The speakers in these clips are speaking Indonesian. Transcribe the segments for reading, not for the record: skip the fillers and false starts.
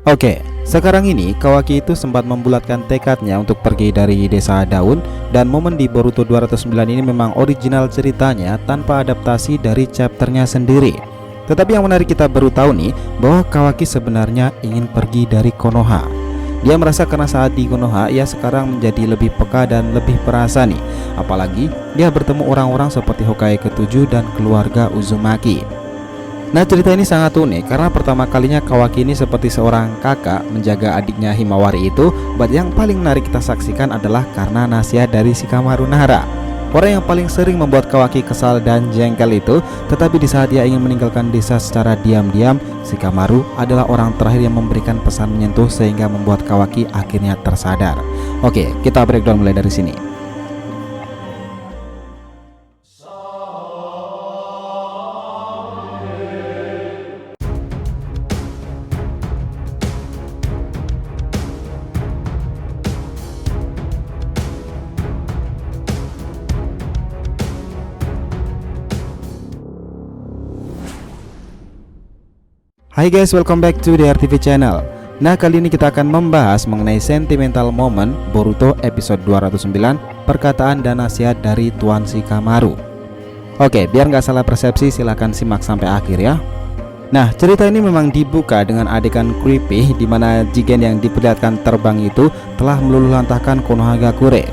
Oke, sekarang ini Kawaki itu sempat membulatkan tekadnya untuk pergi dari desa Daun. Dan momen di Boruto 209 ini memang original ceritanya tanpa adaptasi dari chapternya sendiri. Tetapi yang menarik, kita baru tahu nih bahwa Kawaki sebenarnya ingin pergi dari Konoha. Dia merasa karena saat di Konoha ia sekarang menjadi lebih peka dan lebih perasa nih. Apalagi dia bertemu orang-orang seperti Hokage ke-7 dan keluarga Uzumaki. Nah, cerita ini sangat unik karena pertama kalinya Kawaki ini seperti seorang kakak menjaga adiknya Himawari itu. But yang paling menarik kita saksikan adalah karena nasihat dari Shikamaru Nara, orang yang paling sering membuat Kawaki kesal dan jengkel itu. Tetapi di saat dia ingin meninggalkan desa secara diam-diam, Shikamaru adalah orang terakhir yang memberikan pesan menyentuh sehingga membuat Kawaki akhirnya tersadar. Oke, kita breakdown mulai dari sini. Hai guys, welcome back to the RTV channel. Nah, kali ini kita akan membahas mengenai sentimental moment Boruto episode 209, perkataan dan nasihat dari Tuan Shikamaru. Oke, biar nggak salah persepsi silahkan simak sampai akhir ya. Nah, cerita ini memang dibuka dengan adegan creepy di mana Jigen yang diperlihatkan terbang itu telah meluluhlantahkan Konohagakure.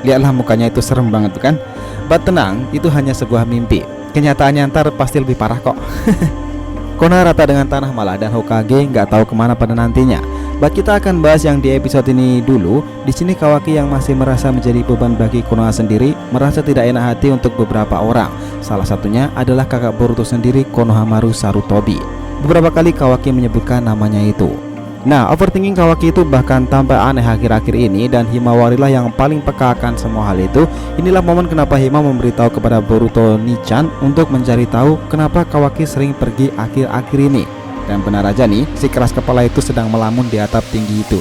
Lihatlah mukanya, itu serem banget kan? But tenang, itu hanya sebuah mimpi. Kenyataannya ntar pasti lebih parah kok. Konoha rata dengan tanah malah dan Hokage nggak tahu kemana pada nantinya. But kita akan bahas yang di episode ini dulu. Di sini Kawaki yang masih merasa menjadi beban bagi Konoha sendiri merasa tidak enak hati untuk beberapa orang. Salah satunya adalah kakak Boruto sendiri, Konohamaru Sarutobi. Beberapa kali Kawaki menyebutkan namanya itu. Nah, overthinking Kawaki itu bahkan tambah aneh akhir-akhir ini, dan Himawari lah yang paling peka akan semua hal itu. Inilah momen kenapa Hima memberitahu kepada Boruto Nichan untuk mencari tahu kenapa Kawaki sering pergi akhir-akhir ini. Dan benar aja nih, si keras kepala itu sedang melamun di atap tinggi itu.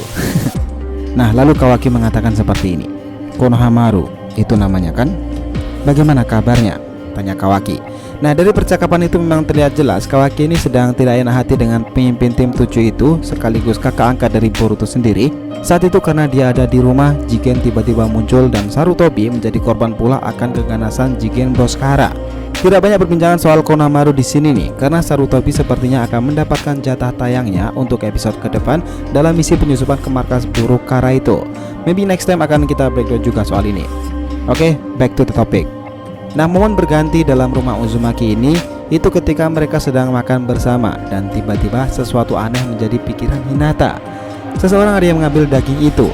Nah, lalu Kawaki mengatakan seperti ini. Konohamaru, itu namanya kan? Bagaimana kabarnya? Tanya Kawaki. Nah, dari percakapan itu memang terlihat jelas Kawaki ini sedang tidak enak hati dengan pemimpin tim 7 itu, sekaligus kakak angkat dari Boruto sendiri. Saat itu karena dia ada di rumah, Jigen tiba-tiba muncul dan Sarutobi menjadi korban pula akan keganasan Jigen Boskara. Tidak banyak perbincangan soal Konohamaru di sini nih, karena Sarutobi sepertinya akan mendapatkan jatah tayangnya untuk episode ke depan dalam misi penyusupan ke markas buruk Kara itu. Maybe next time akan kita breakdown juga soal ini. Oke, back to the topic. Nah, momen berganti dalam rumah Uzumaki ini itu ketika mereka sedang makan bersama dan tiba-tiba sesuatu aneh menjadi pikiran Hinata. Seseorang ada yang mengambil daging itu.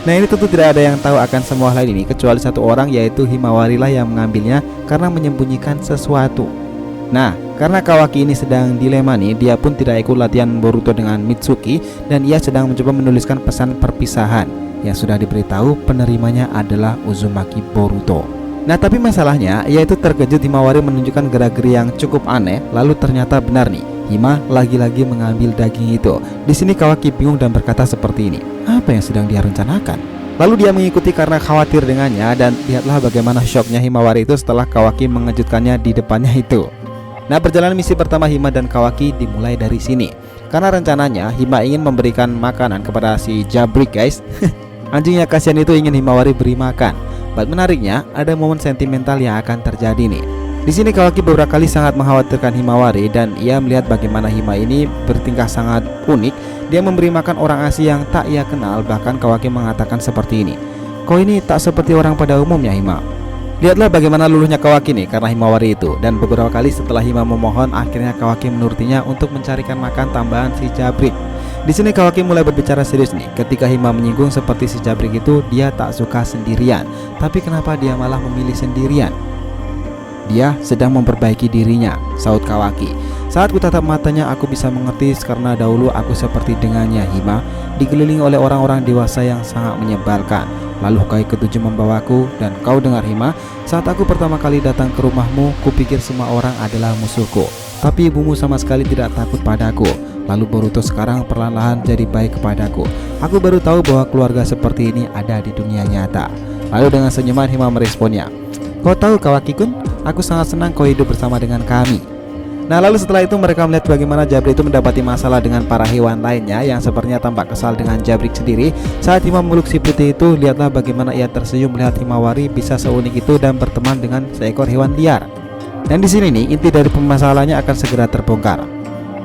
Nah, ini tentu tidak ada yang tahu akan semua hal ini kecuali satu orang, yaitu Himawari lah yang mengambilnya karena menyembunyikan sesuatu. Nah, karena Kawaki ini sedang dilema nih, dia pun tidak ikut latihan Boruto dengan Mitsuki dan ia sedang mencoba menuliskan pesan perpisahan yang sudah diberitahu penerimanya adalah Uzumaki Boruto. Nah, tapi masalahnya yaitu terkejut Himawari menunjukkan gerak-geri yang cukup aneh. Lalu ternyata benar nih, Hima lagi-lagi mengambil daging itu. Di sini Kawaki bingung dan berkata seperti ini. Apa yang sedang dia rencanakan? Lalu dia mengikuti karena khawatir dengannya, dan lihatlah bagaimana syoknya Himawari itu setelah Kawaki mengejutkannya di depannya itu. Nah, perjalanan misi pertama Hima dan Kawaki dimulai dari sini. Karena rencananya Hima ingin memberikan makanan kepada si Jabrik, guys. Anjing yang kasihan itu ingin Himawari beri makan. But menariknya, ada momen sentimental yang akan terjadi nih. Di sini Kawaki beberapa kali sangat mengkhawatirkan Himawari dan ia melihat bagaimana Hima ini bertingkah sangat unik. Dia memberi makan orang asing yang tak ia kenal. Bahkan Kawaki mengatakan seperti ini. Kau ini tak seperti orang pada umumnya, Hima. Lihatlah bagaimana luluhnya Kawaki nih karena Himawari itu. Dan beberapa kali setelah Hima memohon, akhirnya Kawaki menurutinya untuk mencarikan makan tambahan si Jabrik. Di sini Kawaki mulai berbicara serius nih. Ketika Hima menyinggung seperti si Jabrik itu, dia tak suka sendirian. Tapi kenapa dia malah memilih sendirian? Dia sedang memperbaiki dirinya, saut Kawaki. Saat kutatap matanya, aku bisa mengerti karena dahulu aku seperti dengannya, Hima, dikelilingi oleh orang-orang dewasa yang sangat menyebalkan. Lalu Hokage ke-7 membawaku, dan kau dengar Hima, saat aku pertama kali datang ke rumahmu, kupikir semua orang adalah musuhku. Tapi ibumu sama sekali tidak takut padaku. Lalu Boruto sekarang perlahan-lahan jadi baik kepadaku. Aku baru tahu bahwa keluarga seperti ini ada di dunia nyata. Lalu dengan senyuman Hima meresponnya. Kau tahu Kawaki-kun, aku sangat senang kau hidup bersama dengan kami. Nah lalu setelah itu mereka melihat bagaimana Jabrik itu mendapati masalah dengan para hewan lainnya yang sepertinya tampak kesal dengan Jabrik sendiri. Saat Hima memeluk si putih itu, lihatlah bagaimana ia tersenyum melihat Himawari bisa seunik itu dan berteman dengan seekor hewan liar. Dan di sini nih inti dari permasalahannya akan segera terbongkar.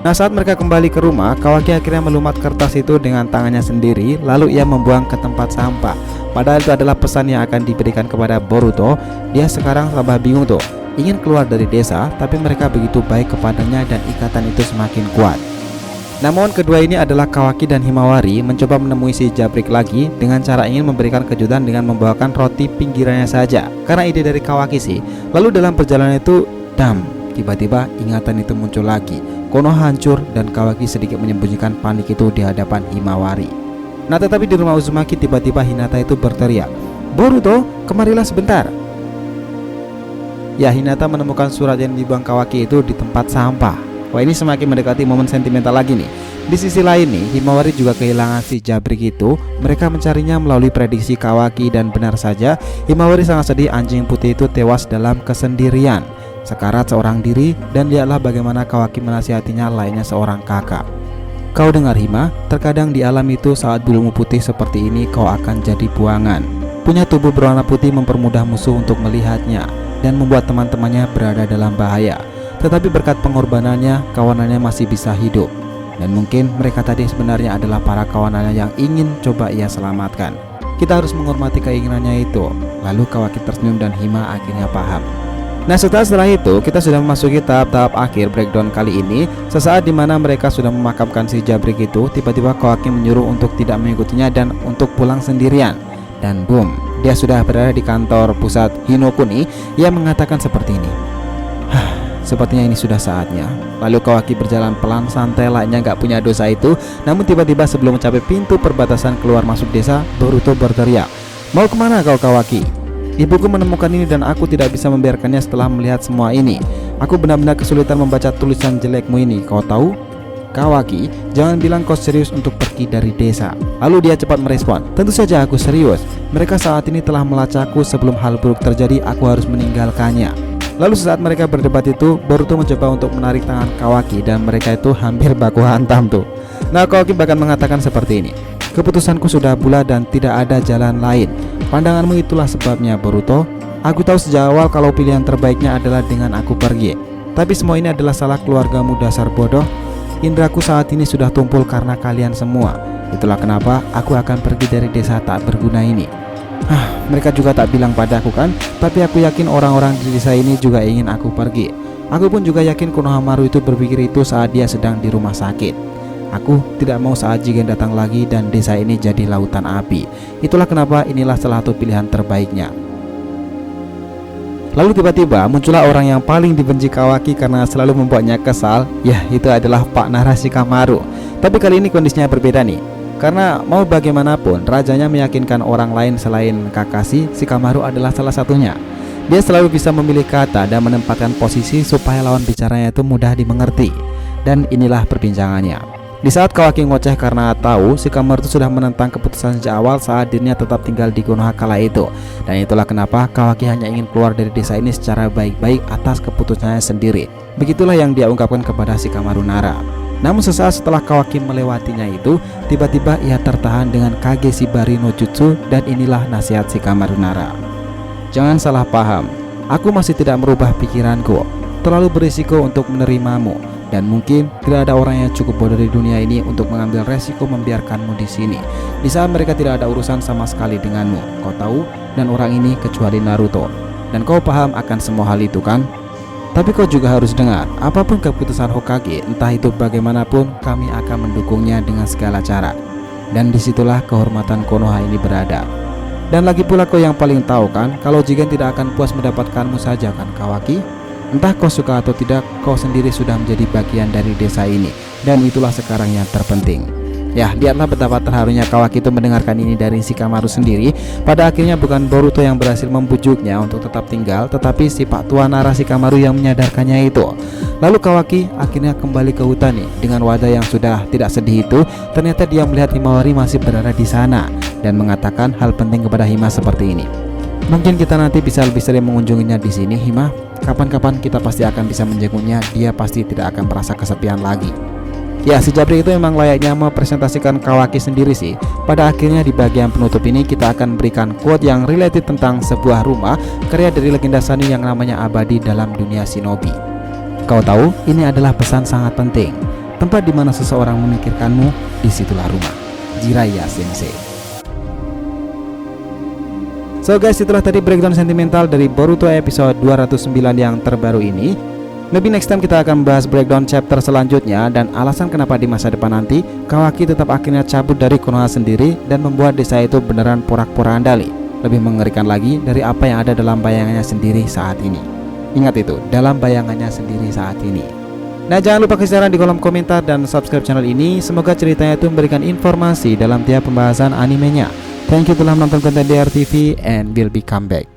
Nah saat mereka kembali ke rumah, Kawaki akhirnya melumat kertas itu dengan tangannya sendiri, lalu ia membuang ke tempat sampah. Padahal itu adalah pesan yang akan diberikan kepada Boruto. Dia sekarang tambah bingung tuh, ingin keluar dari desa, tapi mereka begitu baik kepadanya dan ikatan itu semakin kuat. Namun kedua ini adalah Kawaki dan Himawari mencoba menemui si Jabrik lagi dengan cara ingin memberikan kejutan dengan membawakan roti pinggirannya saja. Karena ide dari Kawaki sih. Lalu dalam perjalanan itu, tiba-tiba ingatan itu muncul lagi. Konoha hancur dan Kawaki sedikit menyembunyikan panik itu di hadapan Himawari. Nah tetapi di rumah Uzumaki tiba-tiba Hinata itu berteriak, "Boruto, kemarilah sebentar." Ya, Hinata menemukan surat yang dibuang Kawaki itu di tempat sampah. Wah, ini semakin mendekati momen sentimental lagi nih. Di sisi lain nih, Himawari juga kehilangan si Jabrik itu. Mereka mencarinya melalui prediksi Kawaki dan benar saja Himawari sangat sedih anjing putih itu tewas dalam kesendirian, sekarat seorang diri. Dan lihatlah bagaimana Kawaki menasihatinya lainnya seorang kakak. Kau dengar Hima, terkadang di alam itu saat bulumu putih seperti ini kau akan jadi buangan. Punya tubuh berwarna putih mempermudah musuh untuk melihatnya dan membuat teman-temannya berada dalam bahaya. Tetapi berkat pengorbanannya, kawanannya masih bisa hidup. Dan mungkin mereka tadi sebenarnya adalah para kawanannya yang ingin coba ia selamatkan. Kita harus menghormati keinginannya itu. Lalu Kawaki tersenyum dan Hima akhirnya paham. Nah setelah itu kita sudah memasuki tahap-tahap akhir breakdown kali ini. Sesaat dimana mereka sudah memakamkan si Jabrik itu, tiba-tiba Kawaki menyuruh untuk tidak mengikutinya dan untuk pulang sendirian. Dan boom, dia sudah berada di kantor pusat Hinokuni. Ia mengatakan seperti ini, sepertinya ini sudah saatnya. Lalu Kawaki berjalan pelan santai layaknya gak punya dosa itu. Namun tiba-tiba sebelum mencapai pintu perbatasan keluar masuk desa, Boruto berteriak, "Mau kemana kau Kawaki? Ibuku menemukan ini dan aku tidak bisa membiarkannya setelah melihat semua ini. Aku benar-benar kesulitan membaca tulisan jelekmu ini, kau tahu? Kawaki, jangan bilang kau serius untuk pergi dari desa." Lalu dia cepat merespon, "Tentu saja aku serius. Mereka saat ini telah melacakku. Sebelum hal buruk terjadi, aku harus meninggalkannya." Lalu saat mereka berdebat itu, Boruto mencoba untuk menarik tangan Kawaki dan mereka itu hampir baku hantam tuh. Nah Kawaki bahkan mengatakan seperti ini, "Keputusanku sudah bulat dan tidak ada jalan lain. Pandanganmu itulah sebabnya Boruto. Aku tahu sejak awal kalau pilihan terbaiknya adalah dengan aku pergi. Tapi semua ini adalah salah keluargamu dasar bodoh. Indraku saat ini sudah tumpul karena kalian semua. Itulah kenapa aku akan pergi dari desa tak berguna ini." Mereka juga tak bilang padaku kan, tapi aku yakin orang-orang di desa ini juga ingin aku pergi. Aku pun juga yakin Konohamaru itu berpikir itu saat dia sedang di rumah sakit. Aku tidak mau saat Jigen datang lagi dan desa ini jadi lautan api. Itulah kenapa inilah salah satu pilihan terbaiknya. Lalu tiba-tiba muncullah orang yang paling dibenci Kawaki karena selalu membuatnya kesal. Ya, itu adalah Pak Nara Shikamaru. Tapi kali ini kondisinya berbeda nih. Karena mau bagaimanapun rajanya meyakinkan orang lain selain Kakashi, Shikamaru adalah salah satunya. Dia selalu bisa memilih kata dan menempatkan posisi supaya lawan bicaranya itu mudah dimengerti. Dan inilah perbincangannya. Di saat Kawaki ngoceh karena tahu Shikamaru itu sudah menentang keputusan sejak awal saat dirinya tetap tinggal di Konoha kala itu. Dan itulah kenapa Kawaki hanya ingin keluar dari desa ini secara baik-baik atas keputusannya sendiri. Begitulah yang dia ungkapkan kepada Shikamaru Nara. Namun sesaat setelah Kawaki melewatinya itu, tiba-tiba ia tertahan dengan Kage Shibari no Jutsu. Dan inilah nasihat Shikamaru Nara. Jangan salah paham, aku masih tidak merubah pikiranku. Terlalu berisiko untuk menerimamu. Dan mungkin tidak ada orang yang cukup bodoh di dunia ini untuk mengambil resiko membiarkanmu di sini. Di saat mereka tidak ada urusan sama sekali denganmu. Kau tahu, dan orang ini kecuali Naruto. Dan kau paham akan semua hal itu kan? Tapi kau juga harus dengar, apapun keputusan Hokage, entah itu bagaimanapun, kami akan mendukungnya dengan segala cara. Dan disitulah kehormatan Konoha ini berada. Dan lagi pula kau yang paling tahu kan, kalau Jigen tidak akan puas mendapatkanmu saja kan Kawaki? Entah kau suka atau tidak, kau sendiri sudah menjadi bagian dari desa ini. Dan itulah sekarang yang terpenting. Ya, lihatlah betapa terharunya Kawaki itu mendengarkan ini dari Shikamaru sendiri. Pada akhirnya bukan Boruto yang berhasil membujuknya untuk tetap tinggal, tetapi si Pak Tua Nara Shikamaru yang menyadarkannya itu. Lalu Kawaki akhirnya kembali ke hutan nih. Dengan wajah yang sudah tidak sedih itu, ternyata dia melihat Himawari masih berada di sana dan mengatakan hal penting kepada Hima seperti ini. Mungkin kita nanti bisa lebih sering mengunjunginya di sini, Hima. Kapan-kapan kita pasti akan bisa menjenguknya. Dia pasti tidak akan merasa kesepian lagi. Ya, si Jabri itu memang layaknya mempresentasikan Kawaki sendiri sih. Pada akhirnya di bagian penutup ini kita akan berikan quote yang related tentang sebuah rumah karya dari legenda Sunny yang namanya abadi dalam dunia shinobi. Kau tahu, ini adalah pesan sangat penting. Tempat di mana seseorang memikirkanmu, disitulah rumah. Jiraiya Sensei. So guys, itulah tadi breakdown sentimental dari Boruto episode 209 yang terbaru ini. Maybe next time kita akan bahas breakdown chapter selanjutnya dan alasan kenapa di masa depan nanti Kawaki tetap akhirnya cabut dari Konoha sendiri dan membuat desa itu beneran porak-poraan Dali. Lebih mengerikan lagi dari apa yang ada dalam bayangannya sendiri saat ini. Ingat itu, dalam bayangannya sendiri saat ini. Nah, jangan lupa kasih saran di kolom komentar dan subscribe channel ini. Semoga ceritanya itu memberikan informasi dalam tiap pembahasan animenya. Thank you telah menonton konten DRTV and will be come back.